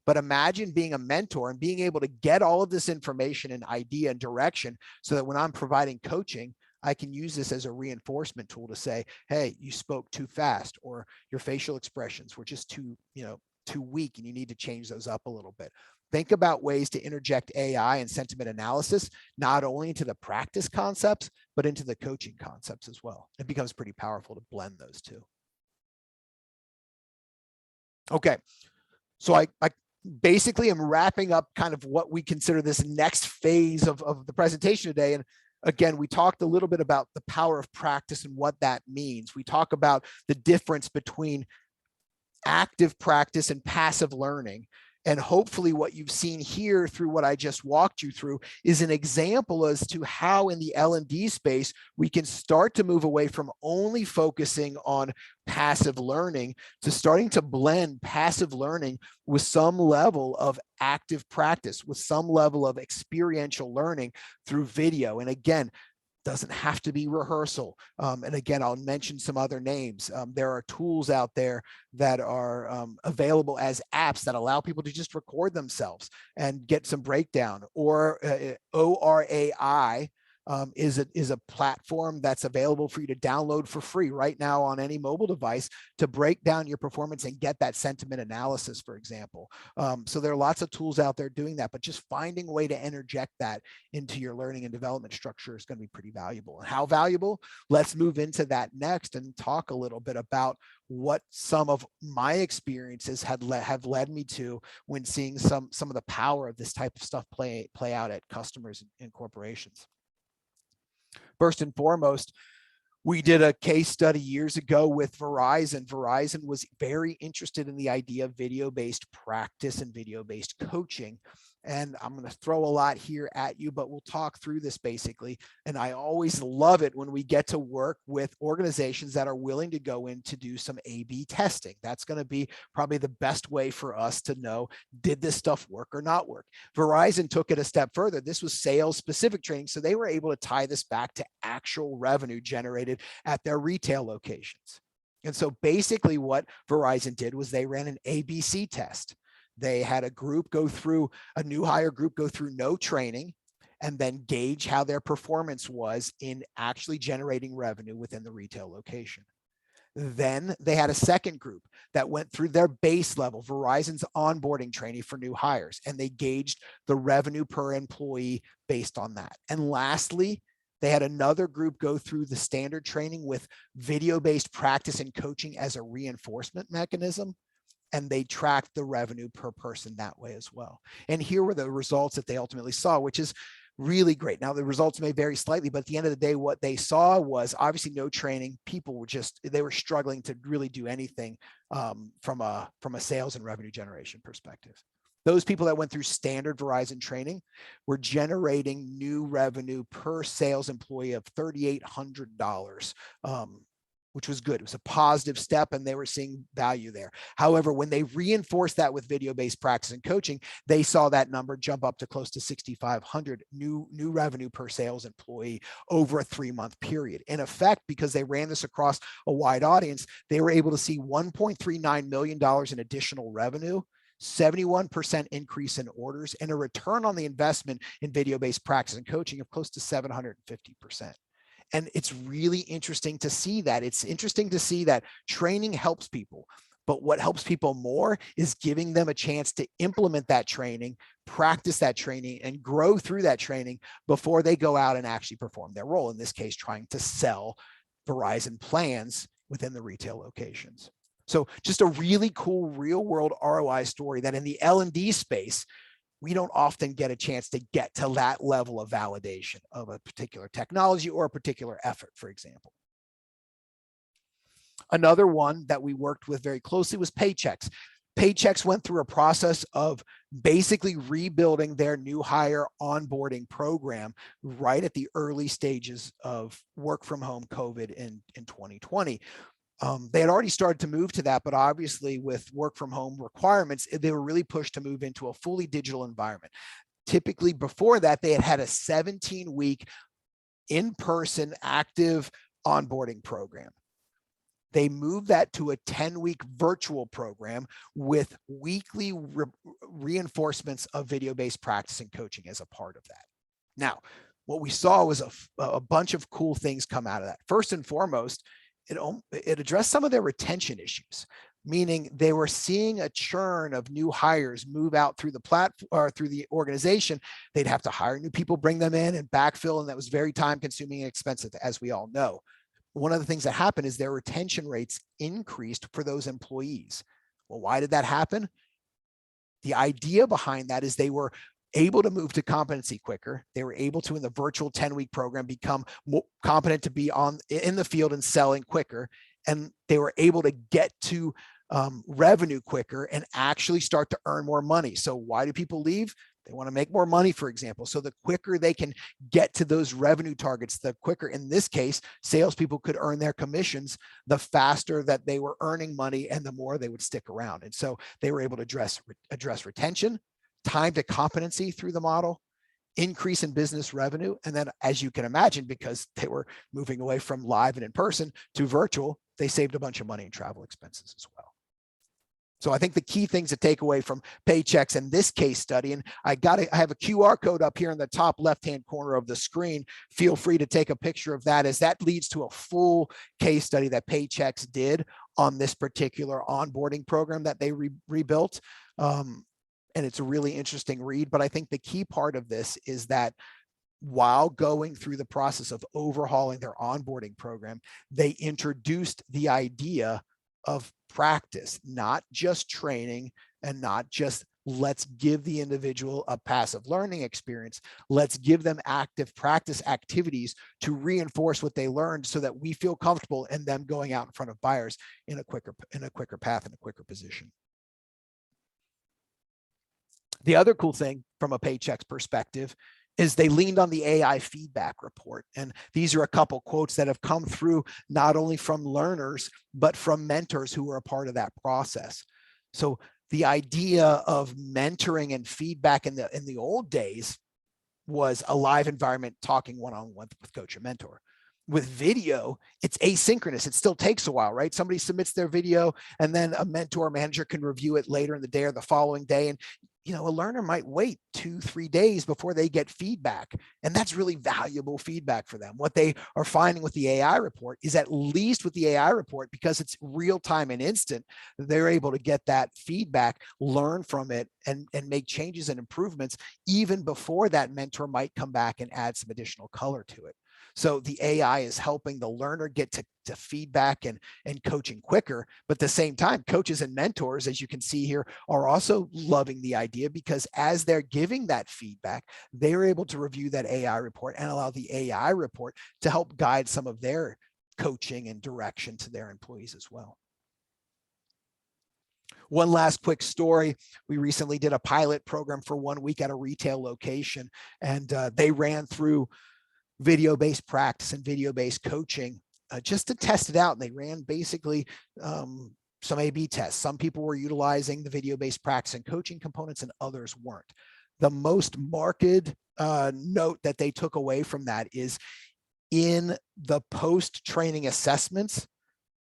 But imagine being a mentor and being able to get all of this information and idea and direction so that when I'm providing coaching, I can use this as a reinforcement tool to say, hey, you spoke too fast, or your facial expressions were just too weak and you need to change those up a little bit. Think about ways to interject AI and sentiment analysis, not only into the practice concepts, but into the coaching concepts as well. It becomes pretty powerful to blend those two. Okay, so I basically am wrapping up kind of what we consider this next phase of the presentation today. And again, we talked a little bit about the power of practice and what that means. We talk about the difference between active practice and passive learning. And hopefully what you've seen here through what I just walked you through is an example as to how in the L&D space, we can start to move away from only focusing on passive learning to starting to blend passive learning with some level of active practice, with some level of experiential learning through video. And again, doesn't have to be Rehearsal. And again, I'll mention some other names. There are tools out there that are available as apps that allow people to just record themselves and get some breakdown. Or ORAI is a platform that's available for you to download for free right now on any mobile device to break down your performance and get that sentiment analysis, for example. So there are lots of tools out there doing that, but just finding a way to interject that into your learning and development structure is going to be pretty valuable. And how valuable? Let's move into that next and talk a little bit about what some of my experiences have led me to when seeing some of the power of this type of stuff play out at customers and corporations. First and foremost, we did a case study years ago with Verizon. Verizon was very interested in the idea of video-based practice and video-based coaching. And I'm going to throw a lot here at you, but we'll talk through this basically. And I always love it when we get to work with organizations that are willing to go in to do some A/B testing. That's going to be probably the best way for us to know, did this stuff work or not work? Verizon took it a step further. This was sales specific training. So they were able to tie this back to actual revenue generated at their retail locations. And so basically what Verizon did was they ran an ABC test. They had a group go through, a new hire group go through no training, and then gauge how their performance was in actually generating revenue within the retail location. Then they had a second group that went through their base level, Verizon's onboarding training for new hires, and they gauged the revenue per employee based on that. And lastly, they had another group go through the standard training with video-based practice and coaching as a reinforcement mechanism. And they tracked the revenue per person that way as well. And here were the results that they ultimately saw, which is really great. Now, the results may vary slightly, but at the end of the day, what they saw was obviously no training. People were they were struggling to really do anything from a sales and revenue generation perspective. Those people that went through standard Verizon training were generating new revenue per sales employee of $3,800. Which was good. It was a positive step and they were seeing value there. However, when they reinforced that with video-based practice and coaching, they saw that number jump up to close to 6,500 new revenue per sales employee over a 3-month period. In effect, because they ran this across a wide audience, they were able to see $1.39 million in additional revenue, 71% increase in orders, and a return on the investment in video-based practice and coaching of close to 750%. And it's really interesting to see that. It's interesting to see that training helps people, but what helps people more is giving them a chance to implement that training, practice that training, and grow through that training before they go out and actually perform their role. In this case, trying to sell Verizon plans within the retail locations. So just a really cool real world ROI story that in the L&D space, we don't often get a chance to get to that level of validation of a particular technology or a particular effort, for example. Another one that we worked with very closely was Paychecks. Paychecks went through a process of basically rebuilding their new hire onboarding program right at the early stages of work from home COVID in 2020. They had already started to move to that, but obviously with work from home requirements, they were really pushed to move into a fully digital environment. Typically before that, they had a 17-week in-person active onboarding program. They moved that to a 10-week virtual program with weekly reinforcements of video-based practice and coaching as a part of that. Now, what we saw was a bunch of cool things come out of that. First and foremost, it addressed some of their retention issues, meaning they were seeing a churn of new hires move out through the platform or through the organization. They'd have to hire new people, bring them in and backfill, and that was very time consuming and expensive, as we all know. One of the things that happened is their retention rates increased for those employees. Well, why did that happen? The idea behind that is they were able to move to competency quicker. They were able to, in the virtual 10-week program, become more competent to be in the field and selling quicker. And they were able to get to revenue quicker and actually start to earn more money. So why do people leave? They want to make more money, for example. So the quicker they can get to those revenue targets, the quicker, in this case, salespeople could earn their commissions, the faster that they were earning money and the more they would stick around. And so they were able to address retention, time to competency through the model, increase in business revenue. And then, as you can imagine, because they were moving away from live and in person to virtual, they saved a bunch of money in travel expenses as well. So I think the key things to take away from Paychecks in this case study, and I have a QR code up here in the top left-hand corner of the screen. Feel free to take a picture of that, as that leads to a full case study that Paychecks did on this particular onboarding program that they rebuilt. And it's a really interesting read, but I think the key part of this is that while going through the process of overhauling their onboarding program, they introduced the idea of practice, not just training and not just let's give the individual a passive learning experience. Let's give them active practice activities to reinforce what they learned so that we feel comfortable in them going out in front of buyers in a quicker path, in a quicker position. The other cool thing from a Paychecks perspective is they leaned on the AI feedback report. And these are a couple quotes that have come through not only from learners, but from mentors who were a part of that process. So the idea of mentoring and feedback in the old days was a live environment talking one-on-one with coach or mentor. With video, it's asynchronous. It still takes a while, right? Somebody submits their video and then a mentor or manager can review it later in the day or the following day. And a learner might wait 2-3 days before they get feedback. And that's really valuable feedback for them. What they are finding with the AI report is, at least with the AI report, because it's real time and instant, they're able to get that feedback, learn from it, and make changes and improvements even before that mentor might come back and add some additional color to it. So the AI is helping the learner get to feedback and coaching quicker. But at the same time, coaches and mentors, as you can see here, are also loving the idea, because as they're giving that feedback, they're able to review that AI report and allow the AI report to help guide some of their coaching and direction to their employees as well. One last quick story. We recently did a pilot program for 1 week at a retail location, and they ran through video-based practice and video-based coaching just to test it out. And they ran basically some A/B tests. Some people were utilizing the video-based practice and coaching components and others weren't. The most marked note that they took away from that is, in the post-training assessments,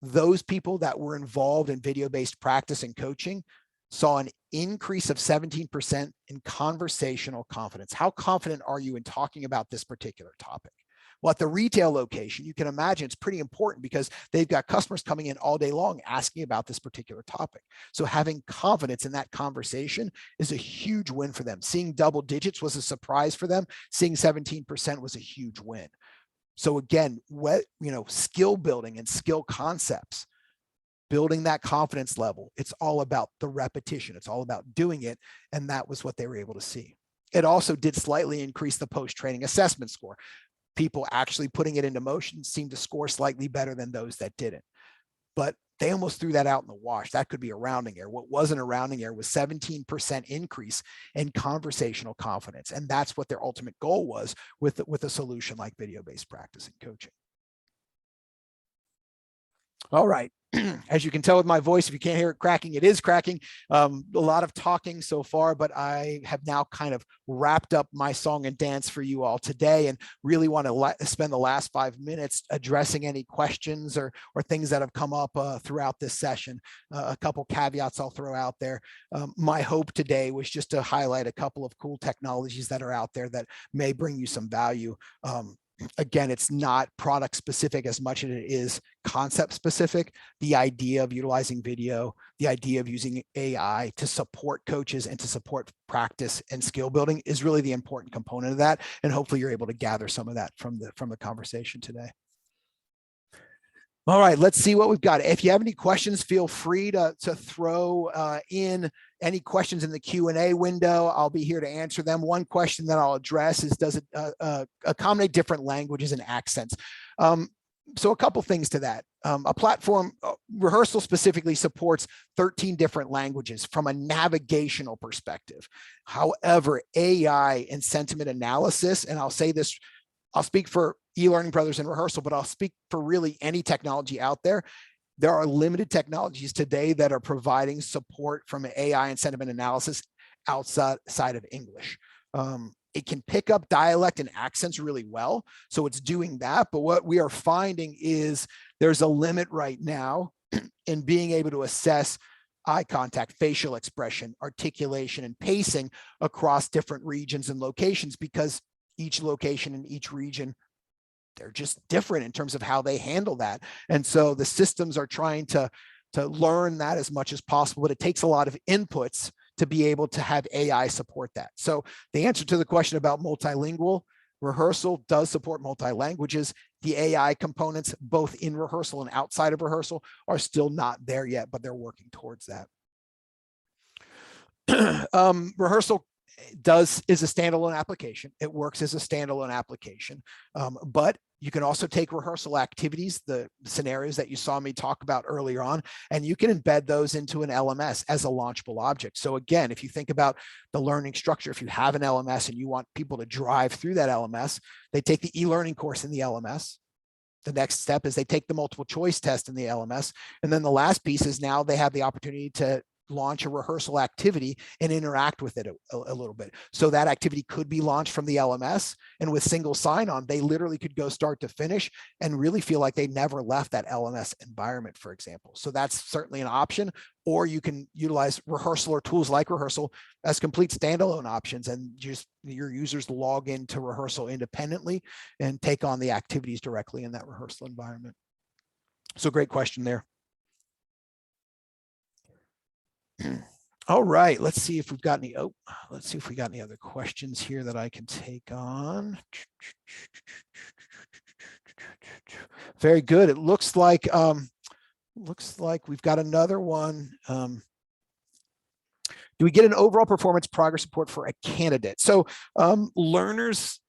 those people that were involved in video-based practice and coaching saw an increase of 17% in conversational confidence. How confident are you in talking about this particular topic? Well, at the retail location, you can imagine it's pretty important, because they've got customers coming in all day long asking about this particular topic. So having confidence in that conversation is a huge win for them. Seeing double digits was a surprise for them. Seeing 17% was a huge win. So again, skill building and skill concepts, building that confidence level. It's all about the repetition. It's all about doing it. And that was what they were able to see. It also did slightly increase the post-training assessment score. People actually putting it into motion seemed to score slightly better than those that didn't. But they almost threw that out in the wash. That could be a rounding error. What wasn't a rounding error was 17% increase in conversational confidence. And that's what their ultimate goal was with a solution like video-based practice and coaching. All right. As you can tell with my voice, if you can't hear it cracking, it is cracking. A lot of talking so far, but I have now kind of wrapped up my song and dance for you all today, and really want to spend the last 5 minutes addressing any questions or things that have come up throughout this session. A couple caveats I'll throw out there. My hope today was just to highlight a couple of cool technologies that are out there that may bring you some value. Again, it's not product specific as much as it is concept specific. The idea of utilizing video, the idea of using AI to support coaches and to support practice and skill building is really the important component of that. And hopefully you're able to gather some of that from the conversation today. All right, let's see what we've got. If you have any questions, feel free to throw in any questions in the Q&A window. I'll be here to answer them. One question that I'll address is, does it accommodate different languages and accents? So a couple things to that. A platform, Rehearsal specifically supports 13 different languages from a navigational perspective. However, AI and sentiment analysis, and I'll say this, I'll speak for e-learning brothers and Rehearsal, but I'll speak for really any technology out there. There are limited technologies today that are providing support from AI and sentiment analysis outside of English. It can pick up dialect and accents really well, so it's doing that. But what we are finding is there's a limit right now in being able to assess eye contact, facial expression, articulation, and pacing across different regions and locations, because each location in each region, they're just different in terms of how they handle that. And so the systems are trying to learn that as much as possible, but it takes a lot of inputs to be able to have AI support that. So the answer to the question about multilingual, Rehearsal does support multi-languages. The AI components, both in Rehearsal and outside of Rehearsal, are still not there yet, but they're working towards that. Rehearsal is a standalone application. It works as a standalone application, but you can also take Rehearsal activities, the scenarios that you saw me talk about earlier on, and you can embed those into an LMS as a launchable object. So again, if you think about the learning structure, if you have an LMS and you want people to drive through that LMS, they take the e-learning course in the LMS. The next step is they take the multiple choice test in the LMS. And then the last piece is now they have the opportunity to launch a Rehearsal activity and interact with it a little bit. So that activity could be launched from the LMS, and with single sign-on, they literally could go start to finish and really feel like they never left that LMS environment, for example. So that's certainly an option, or you can utilize Rehearsal or tools like Rehearsal as complete standalone options, and just your users log into Rehearsal independently and take on the activities directly in that Rehearsal environment. So great question there. All right, let's see if we've got any, let's see if we got any other questions here that I can take on. Very good. It looks like we've got another one. Do we get an overall performance progress report for a candidate? So learners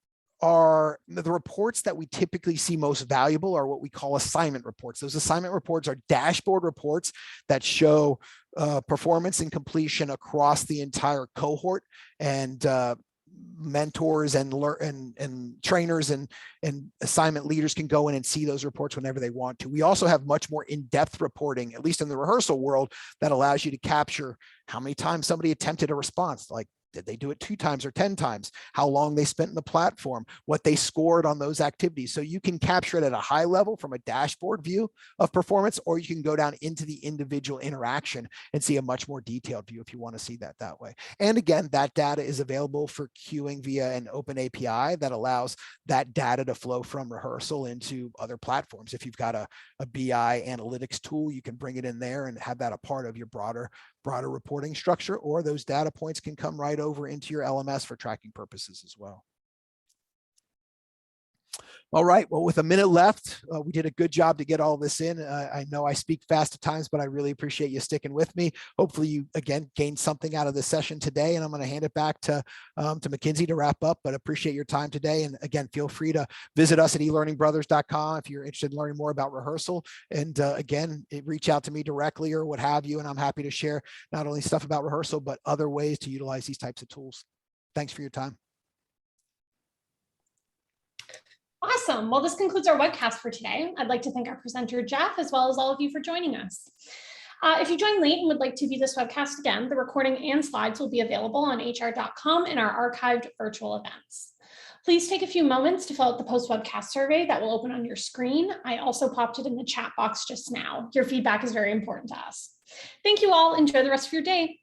are, the reports that we typically see most valuable are what we call assignment reports. Those assignment reports are dashboard reports that show performance and completion across the entire cohort, and mentors and trainers and assignment leaders can go in and see those reports whenever they want to. We also have much more in-depth reporting, at least in the Rehearsal world, that allows you to capture how many times somebody attempted a response, like did they do it 2 times or 10 times? How long they spent in the platform, what they scored on those activities. So you can capture it at a high level from a dashboard view of performance, or you can go down into the individual interaction and see a much more detailed view if you want to see that way. And again, that data is available for queuing via an open API that allows that data to flow from Rehearsal into other platforms. If you've got a BI analytics tool, you can bring it in there and have that a part of your broader reporting structure, or those data points can come right over into your LMS for tracking purposes as well. All right, well, with a minute left, we did a good job to get all this in. I know I speak fast at times, but I really appreciate you sticking with me. Hopefully you, again, gained something out of this session today, and I'm going to hand it back to Mackenzie to wrap up, but appreciate your time today. And again, feel free to visit us at elearningbrothers.com if you're interested in learning more about Rehearsal. And again, reach out to me directly or what have you, and I'm happy to share not only stuff about Rehearsal, but other ways to utilize these types of tools. Thanks for your time. Awesome. Awesome. Well, this concludes our webcast for today. I'd like to thank our presenter, Jeff, as well as all of you for joining us. If you joined late and would like to view this webcast again, the recording and slides will be available on hr.com in our archived virtual events. Please take a few moments to fill out the post-webcast survey that will open on your screen. I also popped it in the chat box just now. Your feedback is very important to us. Thank you all. Enjoy the rest of your day.